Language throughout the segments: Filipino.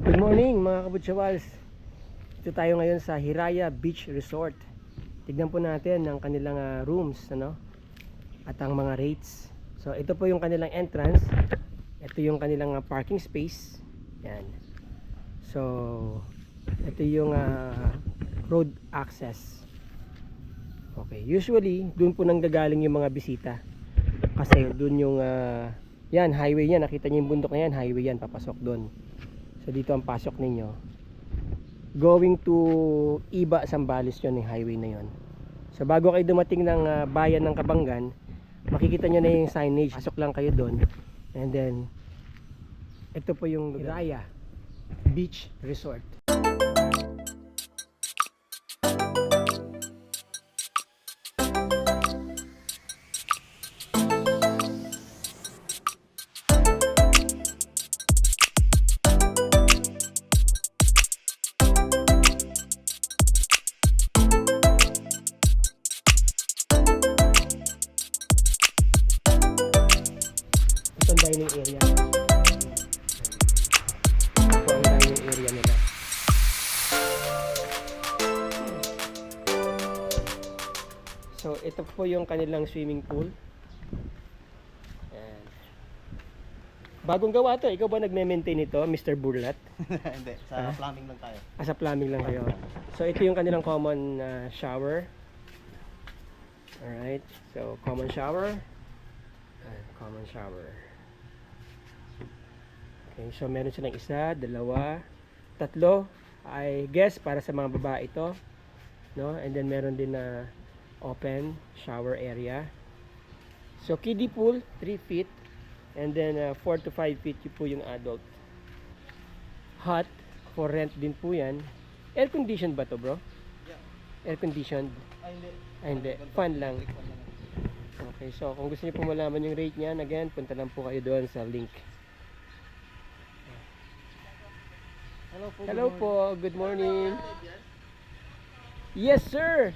Good morning mga kabutsawals. Ito tayo ngayon sa Hiraya Beach Resort. Tignan po natin ang kanilang rooms, ano? At ang mga rates. So ito po yung kanilang entrance. Ito yung kanilang parking space. Yan. So ito yung road access. Okay, usually doon po nanggagaling yung mga bisita. Kasi doon yung yan, highway yan. Nakita niyo yung bundok na yan, highway yan, papasok doon. So dito ang pasok ninyo. Going to Iba, Zambales yun, yung highway na yun. So bago kayo dumating ng bayan ng Kabanggan, makikita nyo na yung signage. Pasok lang kayo doon. And then ito po yung Hiraya Beach Resort. Dining area. Ito ang dining area nila. So ito po yung kanilang swimming pool. Ayan. Bagong gawa to. Ikaw ba nagme-maintain ito, Mr. Burlat? Hindi, sa plumbing lang tayo. Sa plumbing lang kayo. So ito yung kanilang common shower. Alright. So common shower. Common shower. Okay, so meron silang isa, dalawa, tatlo. I guess para sa mga babae ito, no? And then meron din na open shower area. So kiddie pool 3 feet, and then 4 to 5 feet po yung adult. Hot for rent din po yan. Air conditioned ba to, bro? Yeah. Air conditioned. Ay, hindi. Hindi, fan lang. Okay, so kung gusto niyo po malaman yung rate niyan, again, punta lang po kayo doon sa link. Hello po, good morning. Yes sir.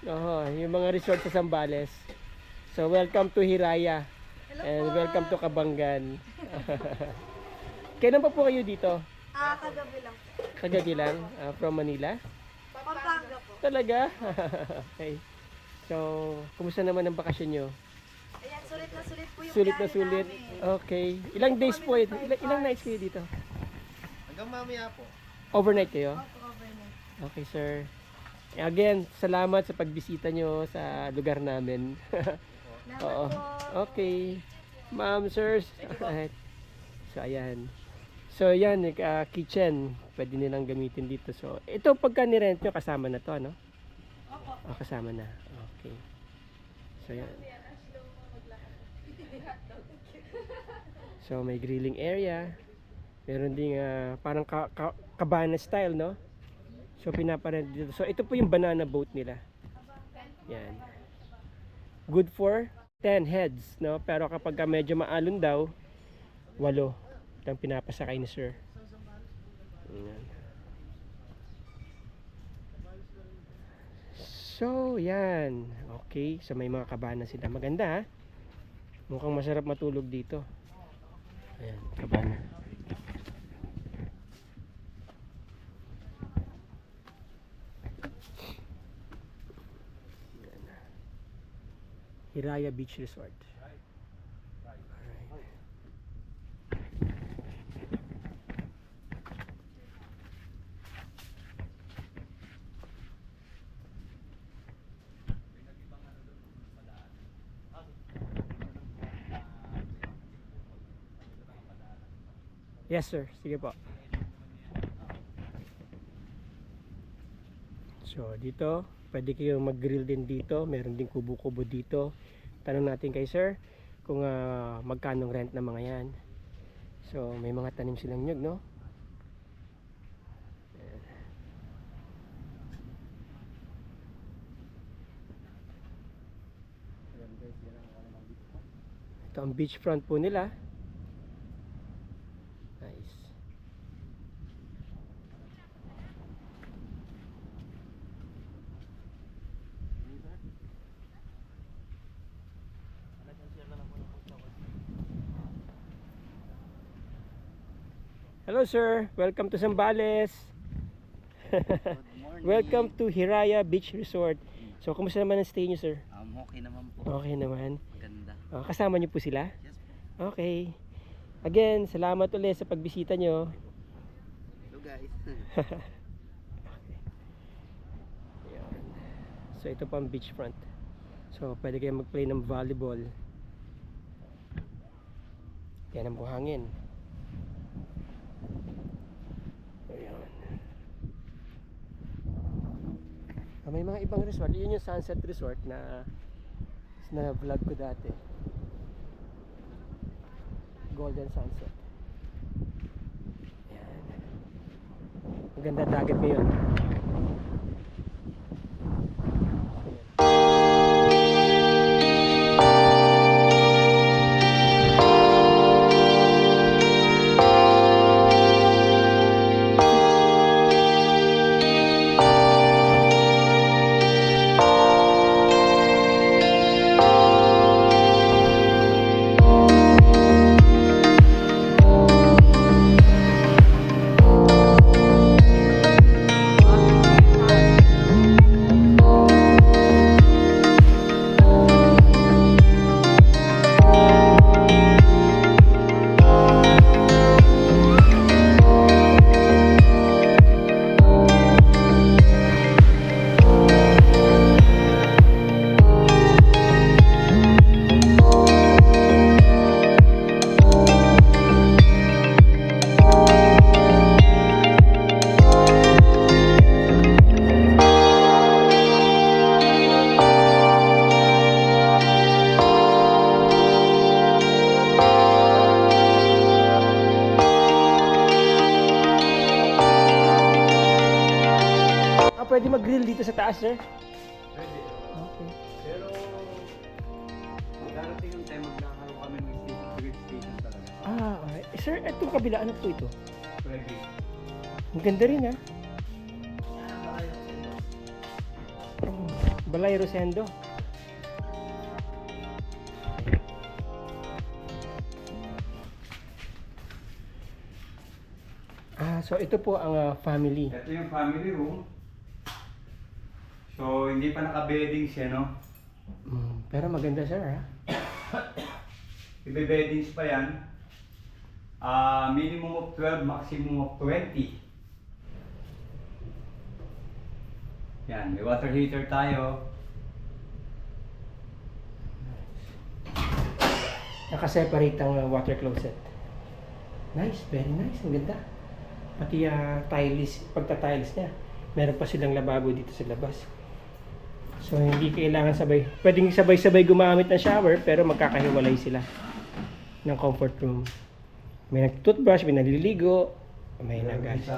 Yung mga resort sa Zambales. So welcome to Hiraya. And welcome to Kabanggan. Kailan pa po kayo dito? Kagabi lang. Kagabi lang, from Manila? Pampanga po. Talaga? Okay. So, kumusta naman ang bakasyon nyo? Ayan, sulit na sulit po yung Sulit na biyahe sulit. namin. Okay. Ilang days po ito? Ilang nights kayo dito? Hanggang mamaya po. Overnight kayo? Opo, overnight. Okay, sir. Again, salamat sa pagbisita nyo sa lugar namin. Salamat Oo. po. Okay. Ma'am, sirs. Alright. So, ayan. So, yan, kitchen. Pwede nilang gamitin dito. So, ito pagka nirent nyo, kasama na to, ano? Opo. Kasama na. Okay. So, yan. So, may grilling area. Meron ding parang cabana style, no? So pinaparent dito. So ito po yung banana boat nila. Yan. Good for 10 heads, no? Pero kapag medyo maalon daw, 8 ang pinapasakay ni sir. Yan. So yan. Okay, so may mga cabana sila. Maganda, ha? Mukhang masarap matulog dito. Ayan, cabana. Hiraya Beach Resort. Alright. Yes sir, sige po. So dito, pwede kayong mag-grill din dito. Meron din kubo-kubo dito. Tanong natin kay sir kung magkano rent ng mga yan. So may mga tanim silang nyug, no? Ito ang beachfront po nila. Nice. Hello sir, welcome to Zambales. Good morning. Welcome to Hiraya Beach Resort. So, kumusta naman ang stay niyo, sir? Okay naman po. Okay naman. Ganda. Kasama niyo po sila? Yes po. Okay. Again, salamat ulit sa pagbisita niyo. Hello guys. Ayan. So, ito po ang beachfront. So, pwede kayo mag-play ng volleyball. Yan ang buhangin. Ayan. May mga ibang resort. Yun yung Sunset Resort na vlog ko dati. Golden Sunset. Ayan. Maganda dagat ngayon. Pwede mag-grill dito sa taas, sir? Pwede. Okay. Pero darating yung time magkakaroon kami ng grill station talaga. Okay. Sir, itong kabila, ano po ito? Pwede. Ang ganda rin, ha? Balay Rosendo. So ito po ang family. Ito yung family room. So hindi pa naka-bedding siya, no? Pero maganda, sir, ha? Ibe-beddings pa yan. Minimum of 12, maximum of 20. Yan, may water heater tayo. Naka-separate ang water closet. Nice, very nice. Ang ganda. Pati tiles, pagta-tiles niya. Meron pa silang lababo dito sa labas. So hindi kailangan sabay. Pwedeng sabay-sabay gumamit ng shower pero magkakahiwalay sila ng comfort room. May nag-toothbrush, may naliligo, may nag Sa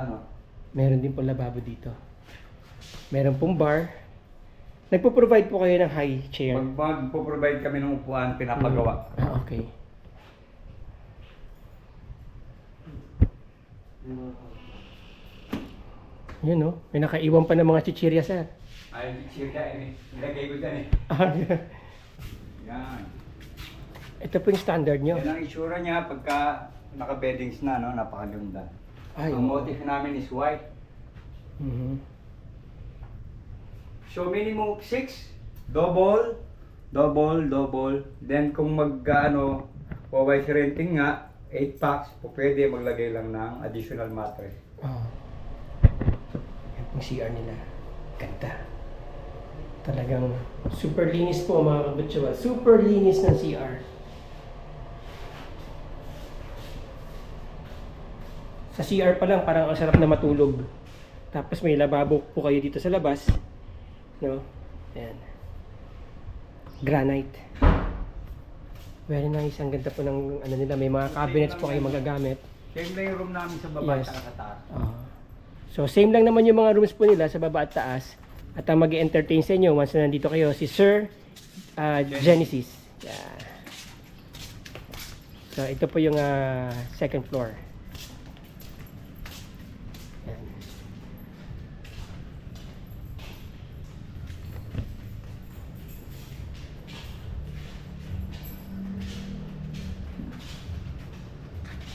ano? Meron din po lababo dito. Meron pong bar. Nagpo-provide po kayo ng high chair. Magpo-provide kami ng upuan, pinapagawa. Okay. Yun, no? May nakaiwan pa ng mga chichirya, sir. Ay, sirka eh. Nilagay ko dyan eh. Yan. Ito po yung standard nyo. Yan ang itsura niya pagka naka-beddings na, no? Napakaganda. Ay, Ang motif namin is white. Mhm. So minimum 6, double, double, double. Then kung wise renting nga, 8 packs, po pwede maglagay lang ng additional mattress. Oh. Yan pong CR nila. Ganda. Talagang super linis po mga kabutsawa. Super linis ng CR. Sa CR pa lang parang ang sarap na matulog. Tapos may lababo po kayo dito sa labas. No? Ayan. Granite. Very nice. Ang ganda po ng ano nila. May mga cabinets po kayo magagamit. Same lang yung room namin sa baba Yes. at sa taas. So same lang naman yung mga rooms po nila sa baba at taas. At ang mag-entertain sa inyo once na nandito kayo si Sir Genesis. Yeah. So ito po yung second floor. Yan.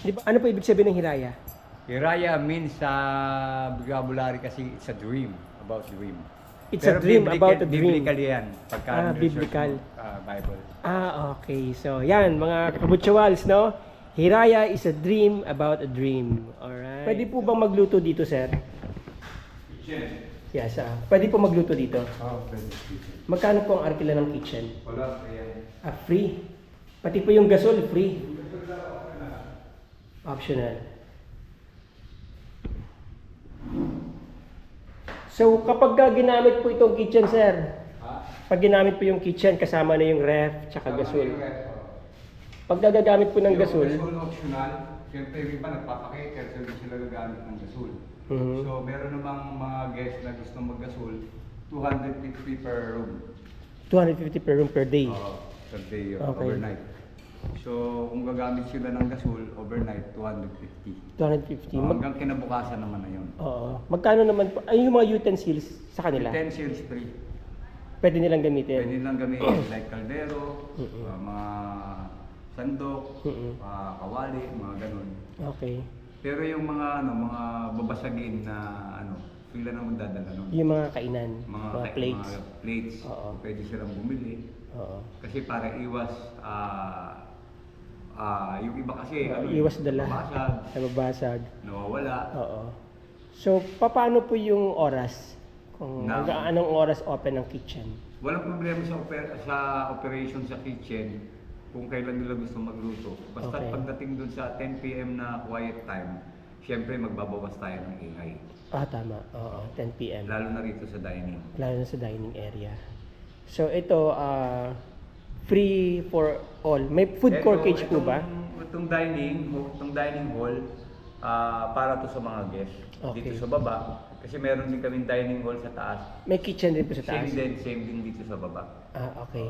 Di ba, ano po ibig sabihin ng Hiraya? Hiraya means sa vocabulary kasi it's a dream, about dream. It's a dream about a dream. Biblical yan. Pagka Ah, research biblical. mo, Bible. Okay. So, yan, mga kabutsuwals, no? Hiraya is a dream about a dream. Alright. Pwede po bang magluto dito, sir? Kitchen. Yes, pwede po magluto dito. Pwede. Magkano po ang arkila ng kitchen? Wala, kaya. Free. Pati po yung gasol, free. Optional. So, kapag ginamit po itong kitchen, sir, pag ginamit po yung kitchen, kasama na yung ref, tsaka gasol. Pag gagamit po ng gasol, Gasol optional. Siyempre, yung iba nagpapakater, so hindi sila gagamit ng gasol. Mhm. So, meron namang mga guests na gusto mag-gasol, 250 per room. 250 per room per day. Per day, Okay. overnight. So, kung gagamit sila ng gasol, overnight, 250. 250. Hanggang kinabukasan naman na yun. Oo. Magkano naman po? Ay, yung mga utensils sa kanila, Utensils free. pwede nilang gamitin. Pwede lang gamitin like kaldero, Mm-mm. mga sandok, Mm-mm. kawali, mga ganun. Okay. Pero yung mga mga babasagin na sila na magdadala nun. Yung mga kainan, mga plates. Mga plates, Oo. pwede silang bumili. Oo. Kasi para iwas yung iba kasi Iwas dala. mabasag, Nababasag. nawawala. Oo. So, paano po yung oras? Kung Na- hanggang anong oras open ang kitchen? Walang problema sa operation sa kitchen kung kailan nila gusto magluto. Basta Okay. pagdating dun sa 10 PM na quiet time, syempre magbabawas tayo ng ingay. Tama. Oo, 10 p.m. Lalo na rito sa dining. Lalo na sa dining area. So, ito, free for all. May food courtage po ba? Itong dining hall, para to sa mga guests. Okay. Dito sa baba. Kasi meron din kaming dining hall sa taas. May kitchen din po sa taas? Same din dito sa baba. Okay.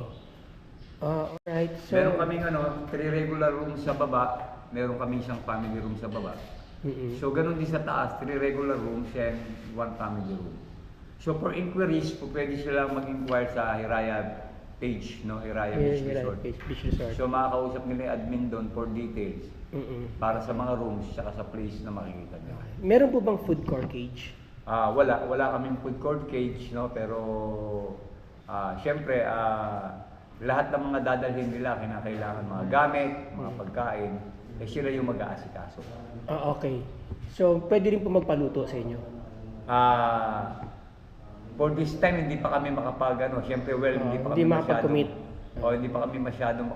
Alright. So, Meron kaming 3 regular rooms sa baba, meron kaming isang family room sa baba. mm-mm. So ganun din sa taas, 3 regular rooms and 1 family room. So for inquiries, pwede sila mag-inquire sa Hiraya page, no? Hiraya Beach Resort. Beach Resort. So makakausap nila yung admin doon for details Mm-mm. para sa mga rooms at sa place na makikita nila. Meron po bang food courtage? Wala kaming food court cage, no? Pero syempre lahat ng mga dadalhin nila kinakailangan mga gamit, mga pagkain, sila yung mag-aasikaso. Okay. So, pwede rin po magpaluto sa inyo? For this time hindi pa kami syempre hindi pa kami hindi makapag-commit. Hindi pa kami masyadong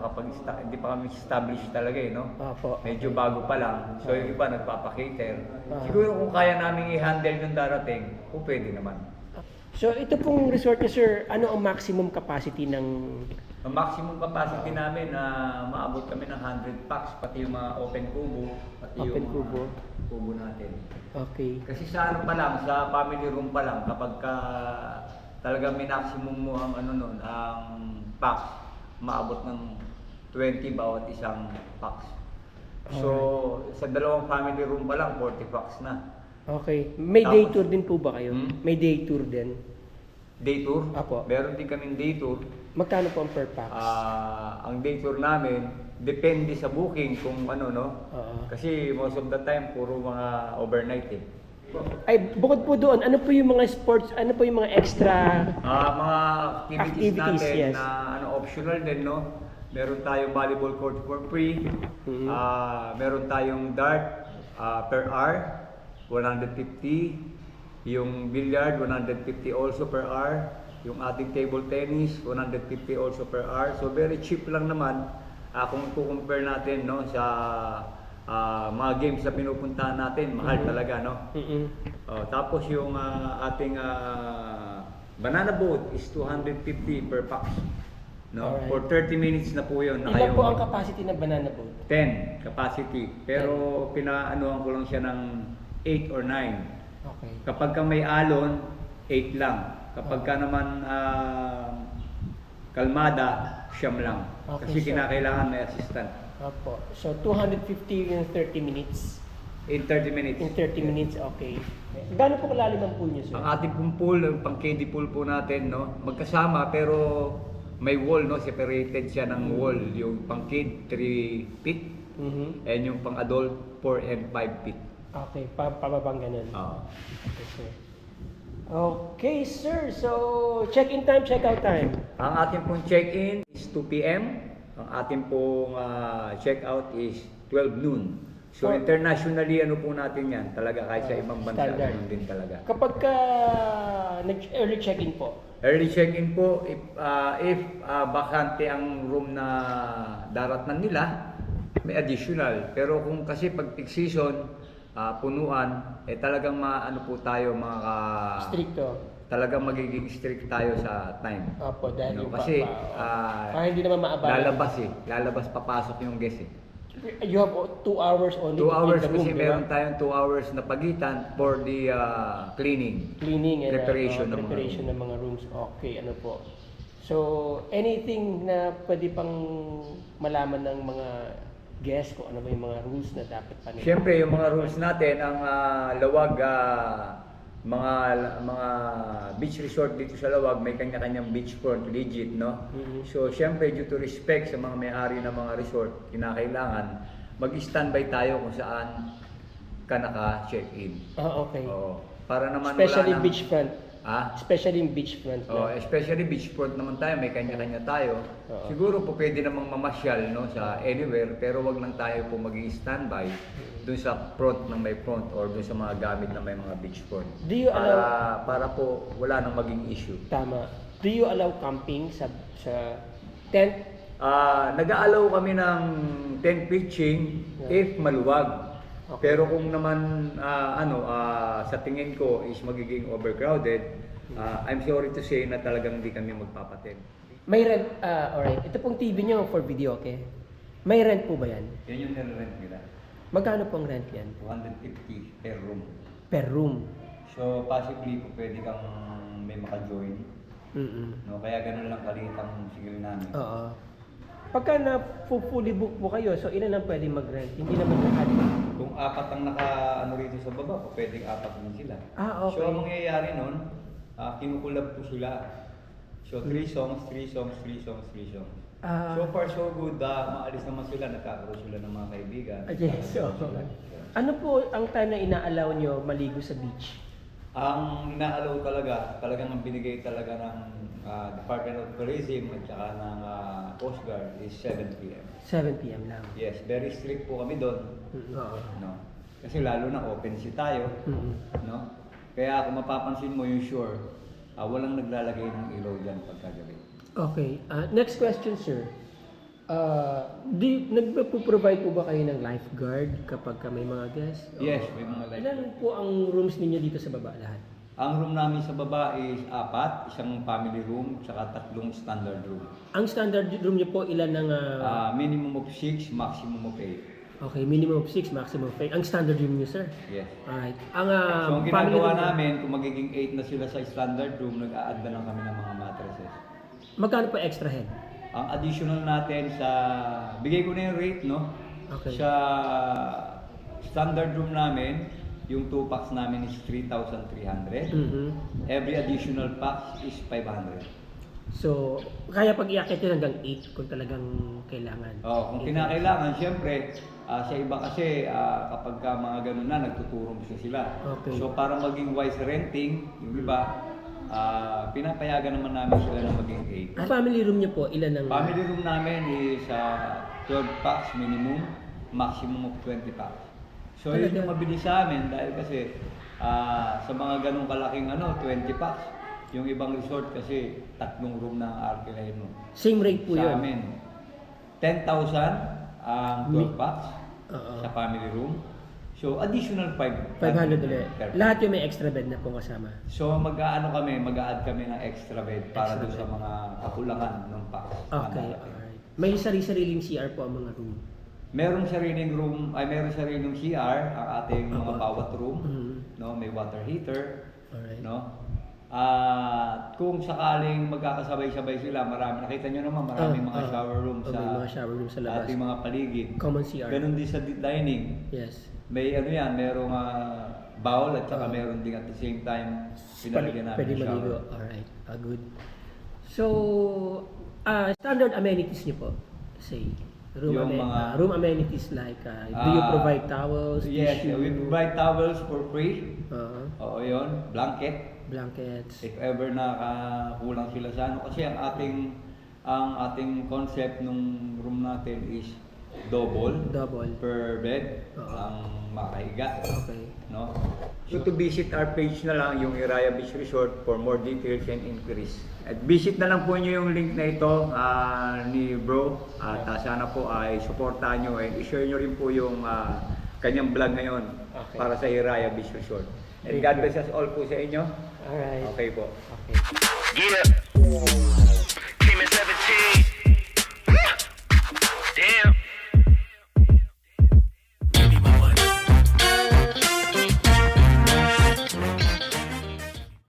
hindi pa kami established talaga no. Opo. Medyo bago pa lang. So yung iba nagpapa-cater. Ah. Siguro kung kaya namin i-handle yung darating, pwede naman. So, ito pong resort niyo, sir, ano ang maximum capacity ng... Ang maximum capacity namin na maabot kami ng 100 packs, pati yung mga open kubo, pati Open yung kubo. kubo natin. Okay. Kasi sa pa lang, sa family room pa lang, kapag talagang minaksimum mo ang ang packs, maabot ng 20 bawat isang packs. So, sa dalawang family room pa lang, 40 packs na. Okay. May day Tapos- tour din po ba kayo? May day tour din. Day tour? Apo. Meron din kaming day tour. Magkano po ang per pax? Ang day tour namin, depende sa booking kung Oo. Kasi most of the time, puro mga overnight Ay, bukod po doon, ano po yung mga sports, ano po yung mga extra... Mga activities natin yes. na optional din, no? Meron tayong volleyball court for free. Mhm. Meron tayong dart per hour, 150. Yung billiard, 150 also per hour. Yung ating table tennis, 150 also per hour. So very cheap lang naman kung i-compare natin no sa mga games na pinupuntahan natin, mahal talaga no. Mm-mm. Tapos yung ating banana boat is 250 per pax. No? Alright. For 30 minutes na po 'yon. Ilan po ang capacity ng banana boat? 10 capacity. Pero pinaanuhan ko lang siya ng 8 or 9. Okay. Kapag ka may alon, 8 lang. Kapag ka naman kalmada, siyam lang. Okay, Kasi so- kinakailangan may assistant. Opo. So, 250 in 30 minutes. In 30 minutes. In 30 minutes, okay. Gaano po kalalim ang pool niyo, sir? Ang ating pong pool, ang pang kiddie pool po natin, no? Magkasama pero may wall, no? Separated siya ng wall. Yung pang kid, 3 feet. Mhm. And yung pang adult, 4 and 5 feet. Okay, pababang ganun. Oo. Okay, sir. Okay, sir. So, check-in time, check-out time. Ang ating pong check-in is 2 p.m. Ang ating pong check-out is 12 noon. So, Oh. internationally, ano po natin yan? Talaga kahit sa ibang bansa, Standard. ganun din talaga. Kapag ka early check-in po, Early check-in po, if bakante ang room na daratnan nila, may additional. Pero kung kasi pag peak season, punuan, talagang maano po tayo, stricto. talagang magiging strict tayo sa time. Opo, dahil yung Kasi para hindi naman maabala. lalabas papasok yung guest eh. You have 2 hours only 2 hours in the room, kasi di ba? meron tayong 2 hours na pagitan for the cleaning. Cleaning and Preparation ng mga preparation room. ng mga rooms. Okay, ano po. So, anything na pwede pang malaman ng mga guests kung ano ba yung mga rules na dapat pa nila? Siyempre, yung mga rules natin, ang Lawag, mga beach resort dito sa Lawag, may kanya-kanyang beachfront, legit, no? Mhm. So, siyempre, due to respect sa mga may-ari ng mga resort, kinakailangan mag-standby tayo kung saan ka naka-check-in. Okay. Oo. Para naman Especially wala nang- beachfront. Especially yung beachfront. especially beachfront naman tayo, may kanya-kanya tayo. Oo. Siguro po pwede namang mamasyal, no, sa anywhere, pero wag lang tayo po maging standby dun sa front ng may front or dun sa mga gamit na may mga beachfront. Do you Para po wala nang maging issue. Tama. Do you allow camping sa tent? Nag-aalaw kami ng tent pitching if maluwag. Okay. Pero kung naman sa tingin ko is magiging overcrowded, I'm sorry to say na talagang hindi kami magpapatent. May rent, alright. Ito pong TV nyo for video, okay? May rent po ba yan? Yan yung nire-rent nila. Magkano pong rent yan? 250 per room. Per room. So possibly po pwede kang may maka-join. No? Kaya ganun lang kaliit ang sigil namin. Oo. Pagka na fully book po kayo, so ilan lang pwede mag-rent? Hindi naman lahat. Kung apat ang rito sa baba, po pwedeng apat din sila. Okay. So ang mangyayari nun, kinukulab po sila. So 3 songs. So far so good, maalis naman sila, nagkakaroon sila ng mga kaibigan. Yes, so, ano po ang time na ina-allow nyo maligo sa beach? Ang inaalaw talagang ang binigay talaga ng Department of Tourism at saka ng Coast Guard is 7 p.m. 7 p.m. lang. Yes, very strict po kami doon. Oo. No? Kasi lalo na open sea tayo. No? Kaya kung mapapansin mo yung shore, walang naglalagay ng ilaw dyan pagkagabi. Okay. Next question, sir. Nagpo-provide po ba kayo ng lifeguard kapag may mga guests? Yes, may mga light. Ilan po ang rooms ninyo dito sa baba lahat? Ang room namin sa baba is 4, isang family room, tsaka 3 standard room. Ang standard room niyo po ilan ng... Minimum of 6, maximum of 8. Okay, minimum of 6, maximum of 8. Ang standard room niyo, sir? Yes. Alright. Ang So ang family ginagawa room- namin, kung magiging 8 na sila sa standard room, nag-a-add na lang kami ng mga mattresses. Magkano po extra head? Ang additional natin sa, bigay ko na yung rate, no? Okay. Sa standard room namin, yung 2 packs namin is 3,300. Every additional pack is 500. So, kaya pag iakyat yun hanggang 8 kung talagang kailangan. Kung kinakailangan, syempre, sa iba kasi kapag ka mga ganun na, nagtuturong sila. Okay. So para maging wise renting, yung iba, pinapayagan naman namin sila na maging 8. Ang family room niyo po, ilan ang... Family room namin is 12 packs minimum, maximum of 20 packs. So yun yung mabilis sa amin dahil kasi sa mga ganung kalaking 20 packs, yung ibang resort kasi 3 room na ang arkilahin mo. Same rate po Sa yun? amin, 10,000 ang 12 packs Oo. sa family room. So additional 500 500 ulit. per pack. Lahat yung may extra bed na po kasama. So mag-add kami ng extra bed para Extra doon sa bed. mga kakulangan ng packs. Okay, alright. May sari-sariling CR po ang mga room. Merong sariling CR ang ating mga Oo. bawat room, Mhm. no, may water heater, Alright. no. Kung sakaling magkakasabay-sabay sila, nakita nyo naman maraming mga shower room may sa mga shower room sa labas. ating mga paligid. Common CR. Ganon din sa dining. Yes. May merong bowl at saka meron din at the same time pinalagyan namin Pwede ng maligo. shower. Alright. Good. So, standard amenities niyo po, say, room amenities like, do you provide towels, Yes, tissue, we provide towels for free. uh, Oo, yun. Blanket. blankets? If ever nakakulang sila sa ano. Kasi ang ating concept nung room natin is double Double. per bed Oo. ang makahiga. Okay. No? So to visit our page na lang, yung Hiraya Beach Resort, for more details and inquiries. At visit na lang po nyo yung link na ito ni bro. At sana po ay supportahan nyo and i-share nyo rin po yung kanyang vlog ngayon Okay. para sa Hiraya Beach Resort. And Thank God you. bless us all po sa inyo. Alright. Okay po. Okay.